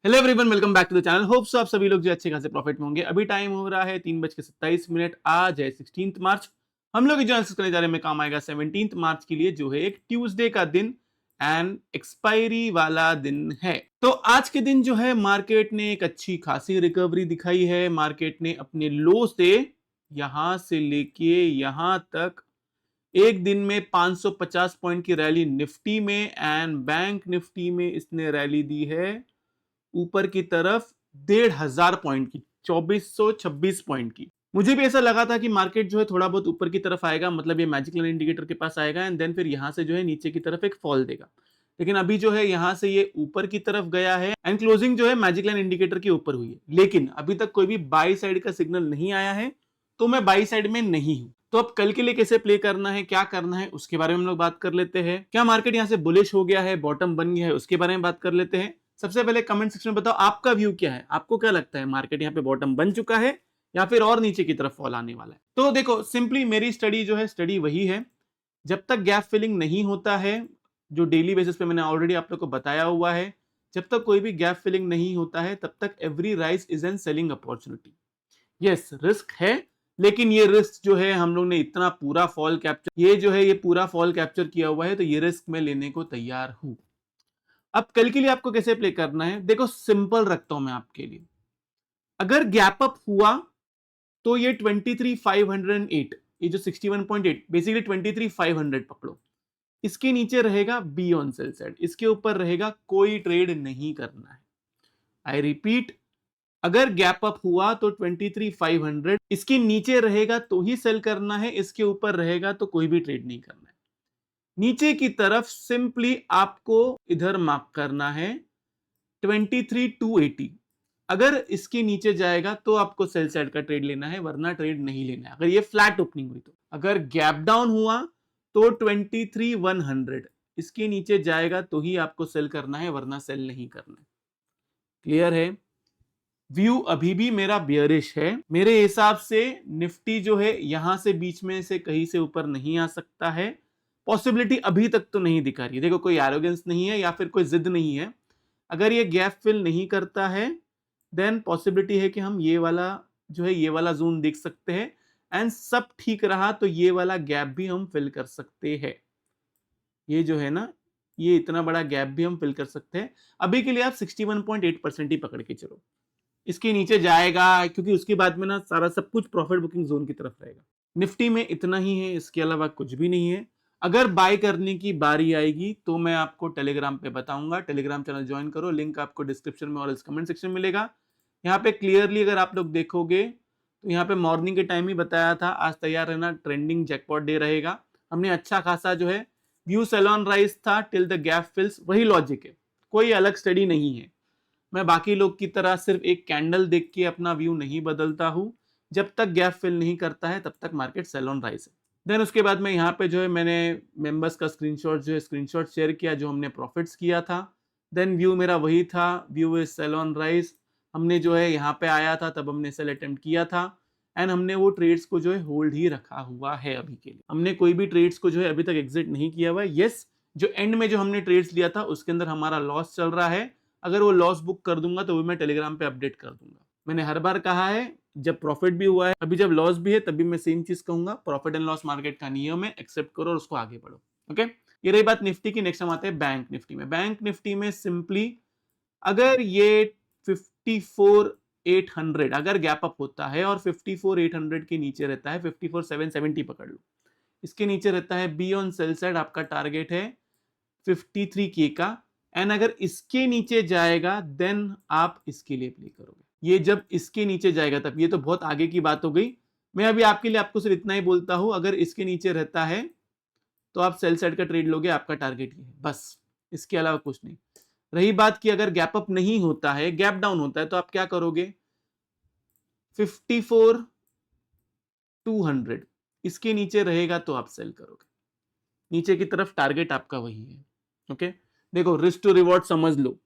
Hello everyone, welcome back to the channel. Hope so आप सभी लोग जो अच्छे खासे प्रॉफिट में होंगे। अभी टाइम हो रहा है 3:27। आज है 16 मार्च। हम लोग जो एनालिसिस करने जा रहे हैं में काम आएगा 17 मार्च के लिए, जो है एक ट्यूसडे का दिन एंड एक्सपायरी वाला दिन है। तो आज के दिन जो है मार्केट ने एक अच्छी खासी रिकवरी दिखाई है। मार्केट ने अपने लो से यहां से लेके यहां तक एक दिन में 550 पॉइंट की रैली निफ्टी में एंड बैंक निफ्टी में इसने रैली दी है ऊपर की तरफ 1,500 पॉइंट की, 2426 पॉइंट की। मुझे भी ऐसा लगा था कि मार्केट जो है थोड़ा बहुत ऊपर की तरफ आएगा, मतलब ये मैजिक लाइन इंडिकेटर के पास आएगा एंड देन फिर यहां से जो है नीचे की तरफ एक फॉल देगा। लेकिन अभी जो है यहां से ये ऊपर की तरफ गया है एंड क्लोजिंग जो है मैजिक लाइन इंडिकेटर के ऊपर हुई है। लेकिन अभी तक कोई भी बाई साइड का सिग्नल नहीं आया है, तो मैं बाई साइड में नहीं हूं। तो अब कल के लिए कैसे प्ले करना है, क्या करना है, उसके बारे में हम लोग बात कर लेते हैं। क्या मार्केट यहां से बुलिश हो गया है, बॉटम बन गया है, उसके बारे में बात कर लेते हैं। सबसे पहले कमेंट सेक्शन में बताओ आपका व्यू क्या है। आपको क्या लगता है, मार्केट यहाँ पे बॉटम बन चुका है या फिर और नीचे की तरफ फॉल आने वाला है? तो देखो, सिंपली मेरी स्टडी जो है, स्टडी वही है, जब तक गैप फिलिंग नहीं होता है, जो डेली बेसिस पे मैंने ऑलरेडी आप लोग को बताया हुआ है, जब तक कोई भी गैप फिलिंग नहीं होता है तब तक every rise is an selling opportunity. Yes, risk है, लेकिन ये रिस्क जो है हम लोग ने इतना पूरा फॉल कैप्चर, ये जो है ये पूरा फॉल कैप्चर किया हुआ है, तो ये रिस्क मैं लेने को तैयार हूं। अब कल के लिए आपको कैसे प्ले करना है, देखो सिंपल रखता हूं मैं आपके लिए। अगर गैप अप हुआ तो ये 23,508, ये जो 61.8 बेसिकली 23,500 पकड़ो, इसके नीचे रहेगा बी ऑन सेल साइड, इसके ऊपर रहेगा कोई ट्रेड नहीं करना है। आई रिपीट, अगर गैप अप हुआ तो 23,500 इसके नीचे रहेगा तो ही सेल करना है, इसके ऊपर रहेगा तो कोई भी ट्रेड नहीं करना है। नीचे की तरफ सिंपली आपको इधर मार्क करना है 23,280। अगर इसके नीचे जाएगा तो आपको सेल साइड का ट्रेड लेना है, वरना ट्रेड नहीं लेना है। अगर ये फ्लैट ओपनिंग हुई तो, अगर गैप डाउन हुआ तो 23,100 इसके नीचे जाएगा तो ही आपको सेल करना है, वरना सेल नहीं करना है। क्लियर है? व्यू अभी भी मेरा बियरिश है। मेरे हिसाब से निफ्टी जो है यहां से बीच में से कहीं से ऊपर नहीं आ सकता है। पॉसिबिलिटी अभी तक तो नहीं दिखा रही है। देखो, कोई एरोगेंस नहीं है या फिर कोई जिद नहीं है। अगर ये गैप फिल नहीं करता है देन पॉसिबिलिटी है कि हम ये वाला जो है ये वाला जोन देख सकते हैं एंड सब ठीक रहा तो ये वाला गैप भी हम फिल कर सकते हैं। ये जो है ना, ये इतना बड़ा गैप भी हम फिल कर सकते हैं। अभी के लिए आप 61.8% ही पकड़ के चलो, इसके नीचे जाएगा क्योंकि उसके बाद में ना सारा सब कुछ प्रॉफिट बुकिंग जोन की तरफ रहेगा। निफ्टी में इतना ही है, इसके अलावा कुछ भी नहीं है। अगर बाय करने की बारी आएगी तो मैं आपको टेलीग्राम पे बताऊंगा। टेलीग्राम चैनल ज्वाइन करो, लिंक आपको डिस्क्रिप्शन में और इस कमेंट सेक्शन में मिलेगा। यहाँ पे क्लियरली अगर आप लोग देखोगे तो यहाँ पे मॉर्निंग के टाइम ही बताया था, आज तैयार रहना, ट्रेंडिंग जैकपॉट डे रहेगा। हमने अच्छा खासा जो है व्यू सेलॉन राइज था टिल द गैप फिल्स, वही लॉजिक है, कोई अलग स्टडी नहीं है। मैं बाकी लोग की तरह सिर्फ एक कैंडल देख के अपना व्यू नहीं बदलता हूं। जब तक गैप फिल नहीं करता है तब तक मार्केट सेल ऑन राइज है। देन उसके बाद में यहाँ पे जो है मैंने मेंबर्स का स्क्रीनशॉट जो है स्क्रीनशॉट शेयर किया जो हमने प्रॉफिट्स किया था। देन व्यू मेरा वही था, view is sale on rise. हमने जो है यहाँ पे आया था तब हमने सेल अटेम्प्ट किया था एंड हमने वो ट्रेड्स को जो है होल्ड ही रखा हुआ है। अभी के लिए हमने कोई भी ट्रेड्स को जो है अभी तक एग्जिट नहीं किया हुआ है। यस, जो एंड में जो हमने ट्रेड्स लिया था उसके अंदर हमारा लॉस चल रहा है। अगर वो लॉस बुक कर दूंगा तो वो मैं टेलीग्राम पे अपडेट कर दूंगा। मैंने हर बार कहा है, जब प्रॉफिट भी हुआ है, अभी जब लॉस भी है तभी मैं सेम चीज कहूंगा, प्रॉफिट एंड लॉस मार्केट का नियम है, एक्सेप्ट करो और उसको आगे बढ़ो। ओके, ये रही बात निफ्टी की। नेक्स्ट हम आते हैं बैंक निफ्टी में। बैंक निफ्टी में सिंपली अगर ये 54,800 अगर गैप अप होता है और 54,800 के नीचे रहता है, 54,770 पकड़ लो, इसके नीचे रहता है बी ऑन सेल साइड, आपका टारगेट है 53K का। एंड अगर इसके नीचे जाएगा देन आप इसके लिए प्ले करोगे। ये जब इसके नीचे जाएगा तब, ये तो बहुत आगे की बात हो गई। मैं अभी आपके लिए आपको सिर्फ इतना ही बोलता हूं, अगर इसके नीचे रहता है तो आप सेल साइड का ट्रेड लोगे, आपका टारगेट ये है बस, इसके अलावा कुछ नहीं। रही बात कि अगर गैप अप नहीं होता है, गैप डाउन होता है, तो आप क्या करोगे, 54,200 इसके नीचे रहेगा तो आप सेल करोगे। नीचे की तरफ टारगेट आपका वही है। ओके, देखो रिस्क टू रिवॉर्ड समझ लो।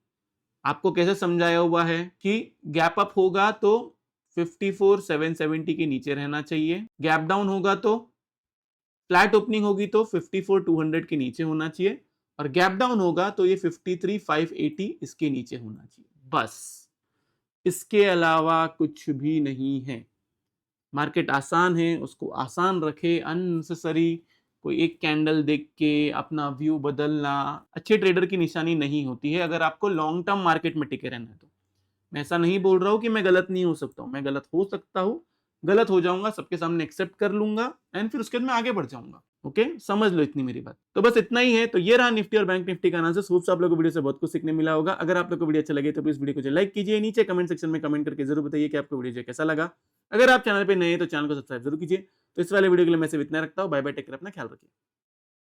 आपको कैसे समझाया हुआ है कि गैप अप होगा तो 54,770 के नीचे रहना चाहिए, गैप डाउन होगा तो फ्लैट ओपनिंग होगी तो 54,200 के नीचे होना चाहिए, और गैप डाउन होगा तो ये 53,580 इसके नीचे होना चाहिए। बस, इसके अलावा कुछ भी नहीं है। मार्केट आसान है, उसको आसान रखे। अननेसेसरी कोई एक कैंडल देख के अपना व्यू बदलना अच्छे ट्रेडर की निशानी नहीं होती है, अगर आपको लॉन्ग टर्म मार्केट में टिके रहना है तो। मैं ऐसा नहीं बोल रहा हूं कि मैं गलत नहीं हो सकता हूं, मैं गलत हो सकता हूं, गलत हो जाऊंगा, सबके सामने एक्सेप्ट कर लूंगा एंड फिर उसके बाद मैं आगे बढ़ जाऊंगा। ओके, समझ लो इतनी मेरी बात। तो बस इतना ही है। तो ये रहा निफ्टी और बैंक निफ्टी का एनालिसिस। होप आप लोगों को वीडियो से बहुत कुछ सीखने मिला होगा। अगर आप लोग को वीडियो अच्छा लगे तो प्लीज वीडियो को लाइक कीजिए, नीचे कमेंट सेक्शन में कमेंट करके जरूर बताइए कि आपको वीडियो कैसा लगा। अगर आप चैनल पे नए हैं तो चैनल को सब्सक्राइब जरूर कीजिए। तो इस वाले वीडियो के लिए मैं सिर्फ इतना रखता हूँ। बाय बाय, टेक केयर, अपना ख्याल रखिए।